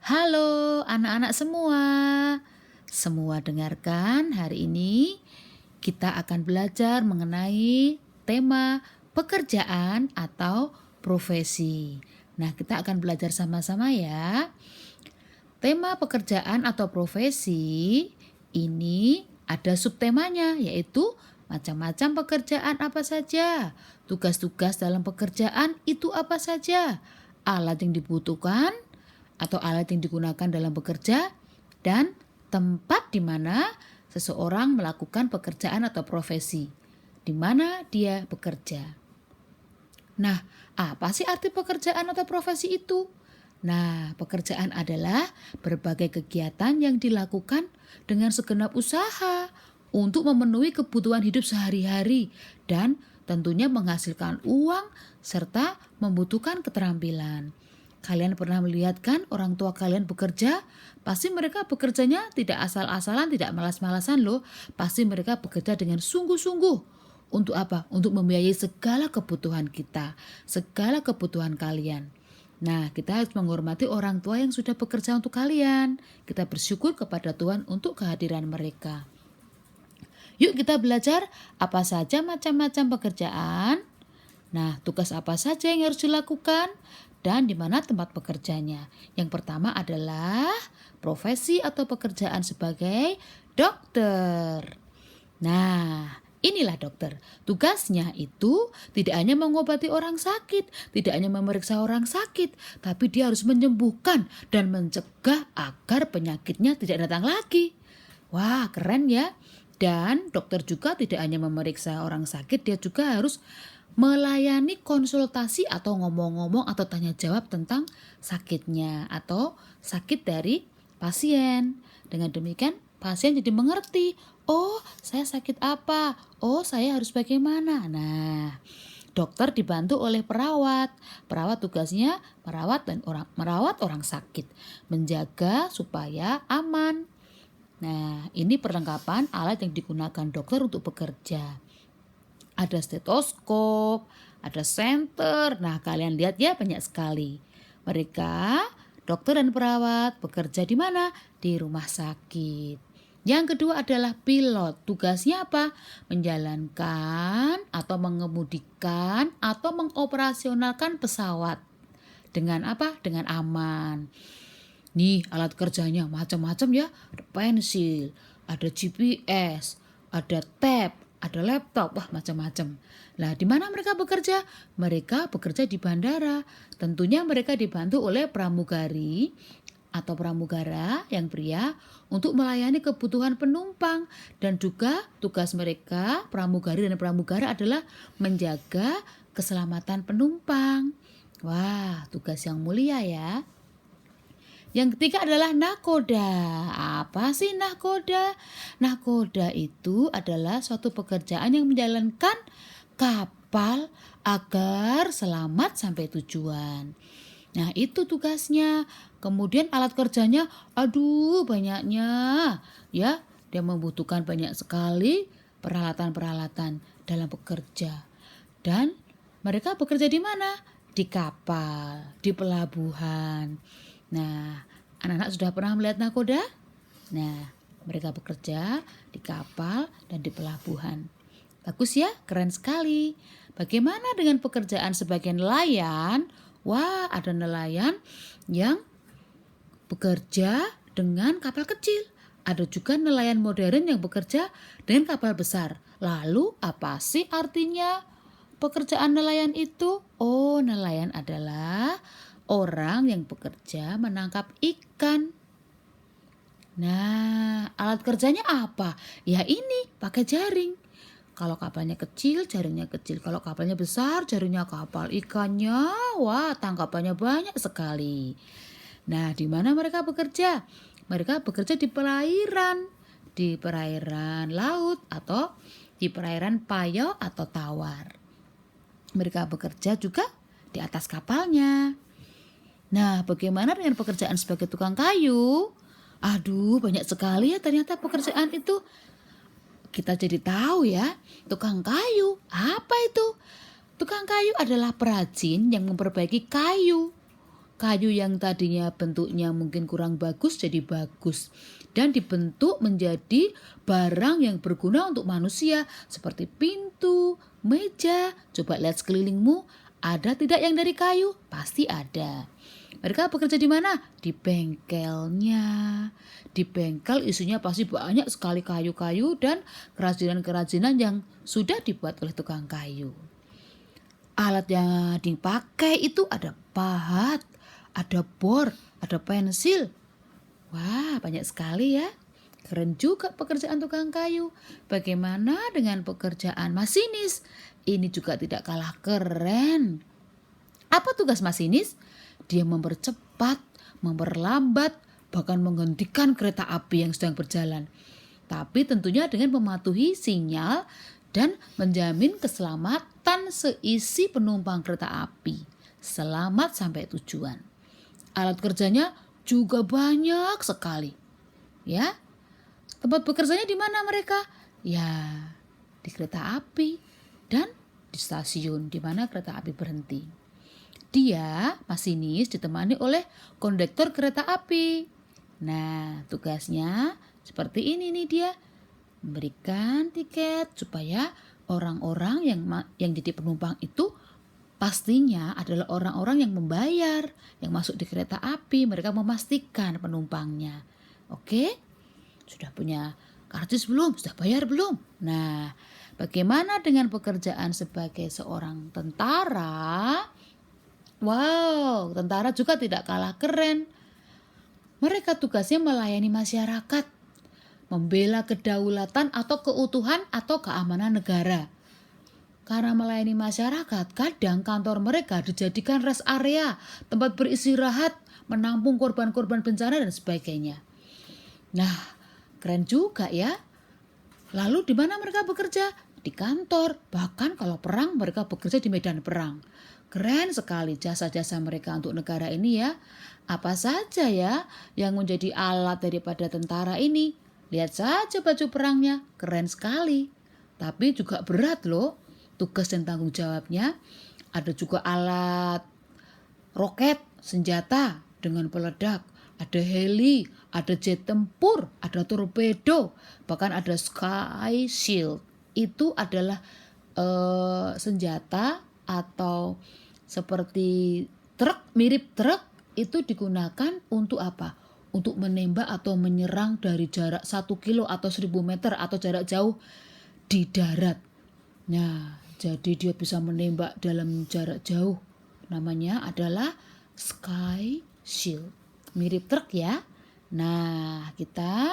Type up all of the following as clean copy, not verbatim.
Halo anak-anak semua. Semua dengarkan, hari ini kita akan belajar mengenai tema pekerjaan atau profesi. Nah, kita akan belajar sama-sama ya. Tema pekerjaan atau profesi ini ada subtemanya, yaitu macam-macam pekerjaan apa saja, tugas-tugas dalam pekerjaan itu apa saja, alat yang dibutuhkan atau alat yang digunakan dalam bekerja, dan tempat di mana seseorang melakukan pekerjaan atau profesi, di mana dia bekerja. Nah, apa sih arti pekerjaan atau profesi itu? Nah, pekerjaan adalah berbagai kegiatan yang dilakukan dengan segenap usaha untuk memenuhi kebutuhan hidup sehari-hari dan tentunya menghasilkan uang serta membutuhkan keterampilan. Kalian pernah melihat kan orang tua kalian bekerja? Pasti mereka bekerjanya tidak asal-asalan, tidak malas-malasan loh. Pasti mereka bekerja dengan sungguh-sungguh. Untuk apa? Untuk membiayai segala kebutuhan kita, segala kebutuhan kalian. Nah, kita harus menghormati orang tua yang sudah bekerja untuk kalian. Kita bersyukur kepada Tuhan untuk kehadiran mereka. Yuk kita belajar apa saja macam-macam pekerjaan. Nah, tugas apa saja yang harus dilakukan dan di mana tempat bekerjanya. Yang pertama adalah profesi atau pekerjaan sebagai dokter. Nah, inilah dokter. Tugasnya itu tidak hanya mengobati orang sakit, tidak hanya memeriksa orang sakit, tapi dia harus menyembuhkan dan mencegah agar penyakitnya tidak datang lagi. Wah, keren ya. Dan dokter juga tidak hanya memeriksa orang sakit, dia juga harus melayani konsultasi atau ngomong-ngomong atau tanya jawab tentang sakitnya atau sakit dari pasien. Dengan demikian pasien jadi mengerti, oh saya sakit apa, oh saya harus bagaimana. Nah, dokter dibantu oleh perawat. Perawat tugasnya merawat orang sakit, menjaga supaya aman. Nah, ini perlengkapan alat yang digunakan dokter untuk bekerja. Ada stetoskop, ada senter. Nah, kalian lihat ya banyak sekali. Mereka, dokter dan perawat, bekerja di mana? Di rumah sakit. Yang kedua adalah pilot. Tugasnya apa? Menjalankan atau mengemudikan atau mengoperasionalkan pesawat. Dengan apa? Dengan aman. Nih alat kerjanya macam-macam ya. Ada pensil, ada GPS, ada tab, ada laptop, wah macam-macam. Nah, di mana mereka bekerja? Mereka bekerja di bandara. Tentunya mereka dibantu oleh pramugari atau pramugara yang pria untuk melayani kebutuhan penumpang, dan juga tugas mereka pramugari dan pramugara adalah menjaga keselamatan penumpang. Wah, tugas yang mulia ya. Yang ketiga adalah nahkoda. Apa sih nahkoda? Nahkoda itu adalah suatu pekerjaan yang menjalankan kapal agar selamat sampai tujuan. Nah, itu tugasnya. Kemudian alat kerjanya, aduh banyaknya. Ya, dia membutuhkan banyak sekali peralatan-peralatan dalam bekerja. Dan mereka bekerja di mana? Di kapal, di pelabuhan. Nah, anak-anak sudah pernah melihat nahkoda? Nah, mereka bekerja di kapal dan di pelabuhan. Bagus ya, keren sekali. Bagaimana dengan pekerjaan sebagai nelayan? Wah, ada nelayan yang bekerja dengan kapal kecil. Ada juga nelayan modern yang bekerja dengan kapal besar. Lalu, apa sih artinya pekerjaan nelayan itu? Oh, nelayan adalah orang yang bekerja menangkap ikan. Nah, alat kerjanya apa? Ya ini, pakai jaring. Kalau kapalnya kecil, jaringnya kecil. Kalau kapalnya besar, jaringnya kapal. Ikannya, wah tangkapannya banyak sekali. Nah, di mana mereka bekerja? Mereka bekerja di perairan laut atau di perairan payo atau tawar. Mereka bekerja juga di atas kapalnya. Nah, bagaimana dengan pekerjaan sebagai tukang kayu? Aduh, banyak sekali ya ternyata pekerjaan itu. Kita jadi tahu ya, tukang kayu. Apa itu? Tukang kayu adalah perajin yang memperbaiki kayu. Kayu yang tadinya bentuknya mungkin kurang bagus jadi bagus. Dan dibentuk menjadi barang yang berguna untuk manusia. Seperti pintu, meja. Coba lihat sekelilingmu, ada tidak yang dari kayu? Pasti ada. Mereka bekerja di mana? Di bengkelnya. Di bengkel isinya pasti banyak sekali kayu-kayu dan kerajinan-kerajinan yang sudah dibuat oleh tukang kayu. Alat yang dipakai itu ada pahat, ada bor, ada pensil. Wah, banyak sekali ya. Keren juga pekerjaan tukang kayu. Bagaimana dengan pekerjaan masinis? Ini juga tidak kalah keren. Apa tugas masinis? Dia mempercepat, memperlambat, bahkan menghentikan kereta api yang sedang berjalan. Tapi tentunya dengan mematuhi sinyal dan menjamin keselamatan seisi penumpang kereta api. Selamat sampai tujuan. Alat kerjanya juga banyak sekali. Ya. Tempat bekerjanya di mana mereka? Ya, di kereta api dan di stasiun di mana kereta api berhenti. Dia, masinis, ditemani oleh kondektor kereta api. Nah, tugasnya seperti ini nih dia. Memberikan tiket supaya orang-orang yang jadi penumpang itu pastinya adalah orang-orang yang membayar, yang masuk di kereta api. Mereka memastikan penumpangnya. Oke? Sudah punya karcis belum? Sudah bayar belum? Nah, bagaimana dengan pekerjaan sebagai seorang tentara? Wow, tentara juga tidak kalah keren. Mereka tugasnya melayani masyarakat, membela kedaulatan atau keutuhan atau keamanan negara. Karena melayani masyarakat, kadang kantor mereka dijadikan rest area, tempat beristirahat, menampung korban-korban bencana dan sebagainya. Nah, keren juga ya. Lalu di mana mereka bekerja? Di kantor. Bahkan kalau perang mereka bekerja di medan perang. Keren sekali jasa-jasa mereka untuk negara ini ya. Apa saja ya yang menjadi alat daripada tentara ini? Lihat saja baju perangnya, keren sekali. Tapi juga berat loh tugas dan tanggung jawabnya. Ada juga alat roket, senjata dengan peledak. Ada heli, ada jet tempur, ada torpedo, bahkan ada sky shield. Itu adalah senjata atau seperti truk, mirip truk, itu digunakan untuk apa? Untuk menembak atau menyerang dari jarak 1 kilo atau 1000 meter atau jarak jauh di darat. Nah, jadi dia bisa menembak dalam jarak jauh. Namanya adalah sky shield. Mirip truk ya. Nah, kita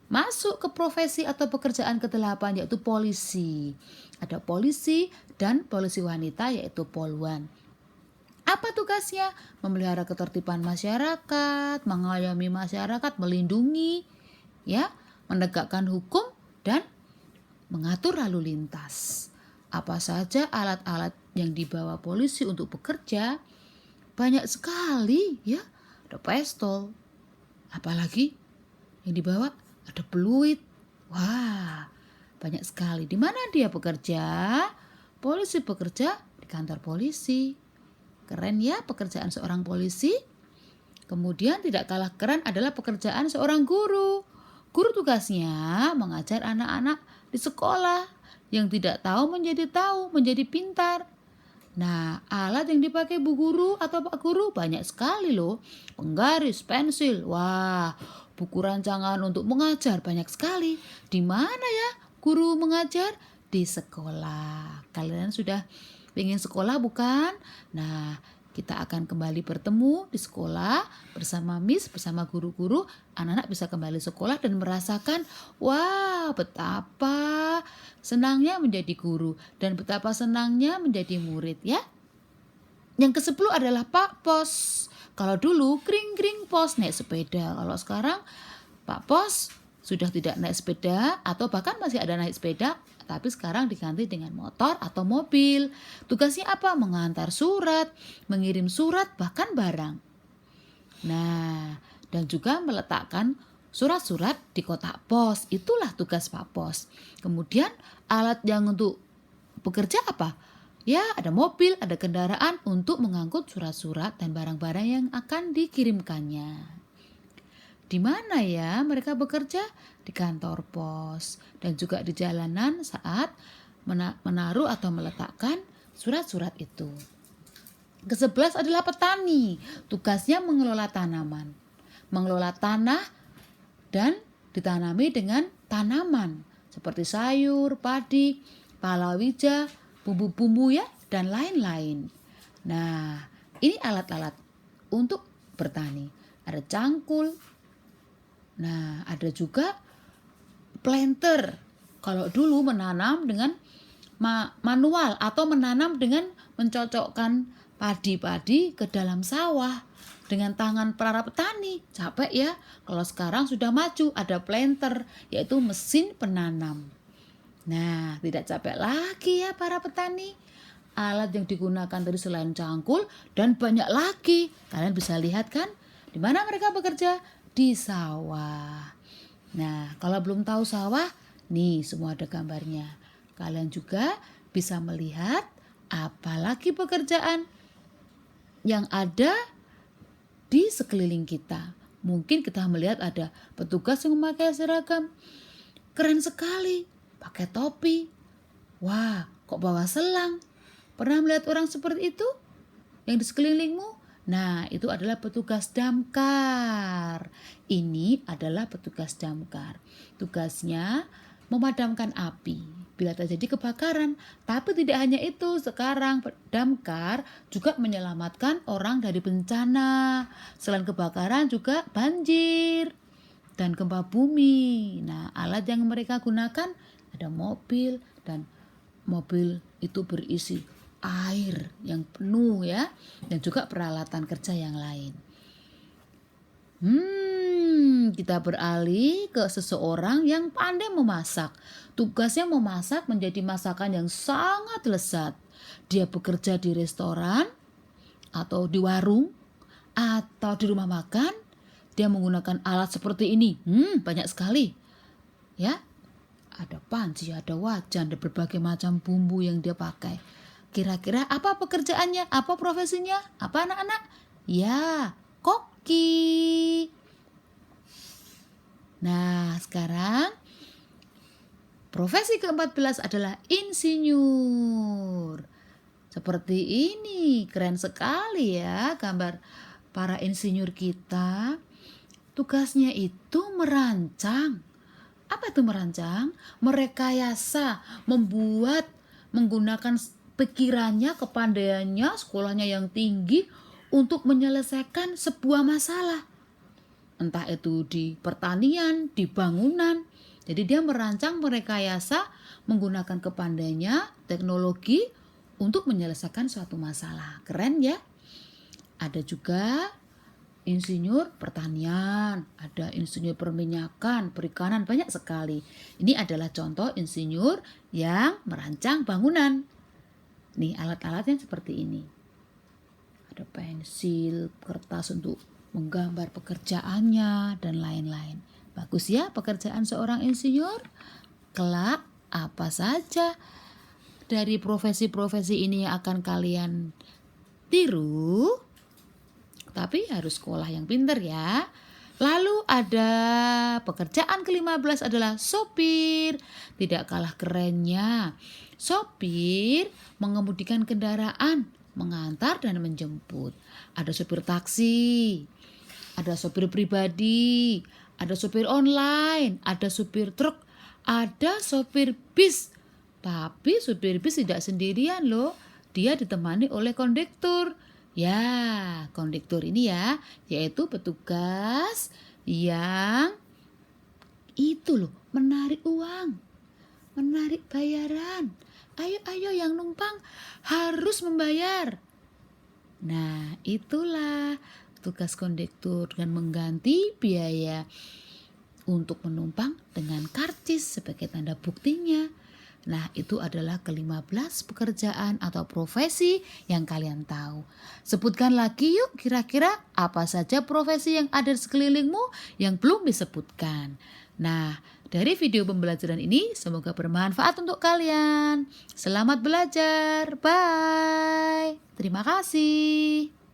masuk ke profesi atau pekerjaan ke-8 yaitu polisi. Ada polisi dan polisi wanita yaitu poluan. Apa tugasnya? Memelihara ketertiban masyarakat, mengayomi masyarakat, melindungi, ya, menegakkan hukum dan mengatur lalu lintas. Apa saja alat-alat yang dibawa polisi untuk bekerja? Banyak sekali, ya. Ada pistol. Apalagi yang dibawa? Ada peluit. Wah, banyak sekali. Di mana dia bekerja? Polisi bekerja di kantor polisi. Keren ya pekerjaan seorang polisi. Kemudian tidak kalah keren adalah pekerjaan seorang guru. Guru tugasnya mengajar anak-anak di sekolah. Yang tidak tahu, menjadi pintar. Nah, alat yang dipakai Bu Guru atau Pak Guru banyak sekali loh. Penggaris, pensil, wah, buku rancangan untuk mengajar banyak sekali. Di mana ya guru mengajar? Di sekolah. Kalian sudah ingin sekolah bukan? Nah, kita akan kembali bertemu di sekolah bersama Miss, bersama guru-guru. Anak-anak bisa kembali sekolah dan merasakan, wah, betapa senangnya menjadi guru dan betapa senangnya menjadi murid ya. Yang ke-10 adalah Pak Pos. Kalau dulu kring-kring pos naik sepeda. Kalau sekarang Pak Pos sudah tidak naik sepeda atau bahkan masih ada naik sepeda, tapi sekarang diganti dengan motor atau mobil. Tugasnya apa? Mengantar surat, mengirim surat, bahkan barang. Nah, dan juga meletakkan surat-surat di kotak pos. Itulah tugas Pak Pos. Kemudian alat yang untuk bekerja apa? Ya, ada mobil, ada kendaraan untuk mengangkut surat-surat dan barang-barang yang akan dikirimkannya. Di mana ya mereka bekerja? Di kantor pos dan juga di jalanan saat menaruh atau meletakkan surat-surat itu. Ke-11 adalah petani. Tugasnya mengelola tanaman, mengelola tanah dan ditanami dengan tanaman seperti sayur, padi, palawija, bumbu-bumbu ya, dan lain-lain. Nah, ini alat-alat untuk bertani. Ada cangkul. Nah, ada juga planter. Kalau dulu menanam dengan manual atau menanam dengan mencocokkan padi-padi ke dalam sawah dengan tangan para petani. Capek ya. Kalau sekarang sudah maju, ada planter, yaitu mesin penanam. Nah, tidak capek lagi ya para petani. Alat yang digunakan tadi selain cangkul dan banyak lagi. Kalian bisa lihat kan? Di mana mereka bekerja? Di sawah. Nah, kalau belum tahu sawah, nih semua ada gambarnya. Kalian juga bisa melihat apalagi pekerjaan yang ada di sekeliling kita. Mungkin kita melihat ada petugas yang memakai seragam. Keren sekali, pakai topi. Wah, kok bawa selang? Pernah melihat orang seperti itu? Yang di sekelilingmu? Nah, itu adalah petugas damkar. Ini adalah petugas damkar. Tugasnya memadamkan api bila terjadi kebakaran. Tapi tidak hanya itu, sekarang damkar juga menyelamatkan orang dari bencana. Selain kebakaran juga banjir dan gempa bumi. Nah, alat yang mereka gunakan ada mobil, dan mobil itu berisi air yang penuh ya, dan juga peralatan kerja yang lain. Kita beralih ke seseorang yang pandai memasak. Tugasnya memasak menjadi masakan yang sangat lezat. Dia bekerja di restoran atau di warung atau di rumah makan. Dia menggunakan alat seperti ini. Banyak sekali. Ya, ada panci, ada wajan, ada berbagai macam bumbu yang dia pakai. Kira-kira apa pekerjaannya? Apa profesinya? Apa anak-anak? Ya, koki. Nah, sekarang profesi ke-14 adalah insinyur. Seperti ini, keren sekali ya gambar para insinyur kita. Tugasnya itu merancang. Apa itu merancang? Merekayasa, membuat, menggunakan pikirannya, kepandaiannya, sekolahnya yang tinggi untuk menyelesaikan sebuah masalah. Entah itu di pertanian, di bangunan. Jadi dia merancang, merekayasa, menggunakan kepandaiannya, teknologi untuk menyelesaikan suatu masalah. Keren ya? Ada juga insinyur pertanian, ada insinyur perminyakan, perikanan, banyak sekali. Ini adalah contoh insinyur yang merancang bangunan. Nih alat-alatnya seperti ini. Ada pensil, kertas untuk menggambar pekerjaannya, dan lain-lain. Bagus ya pekerjaan seorang insinyur. Kelak apa saja dari profesi-profesi ini yang akan kalian tiru, tapi harus sekolah yang pintar ya. Lalu ada pekerjaan ke-15 adalah sopir. Tidak kalah kerennya. Sopir mengemudikan kendaraan, mengantar dan menjemput. Ada sopir taksi, ada sopir pribadi, ada sopir online, ada sopir truk, ada sopir bis. Tapi sopir bis tidak sendirian loh. Dia ditemani oleh kondektur. Ya, kondektur ini ya, yaitu petugas yang itu loh, menarik uang, menarik bayaran. Ayo yang numpang harus membayar. Nah, itulah tugas kondektur dengan mengganti biaya untuk penumpang dengan karcis sebagai tanda buktinya. Nah, itu adalah ke-15 pekerjaan atau profesi yang kalian tahu. Sebutkan lagi yuk, kira-kira apa saja profesi yang ada di sekelilingmu yang belum disebutkan. Nah, dari video pembelajaran ini semoga bermanfaat untuk kalian. Selamat belajar. Bye. Terima kasih.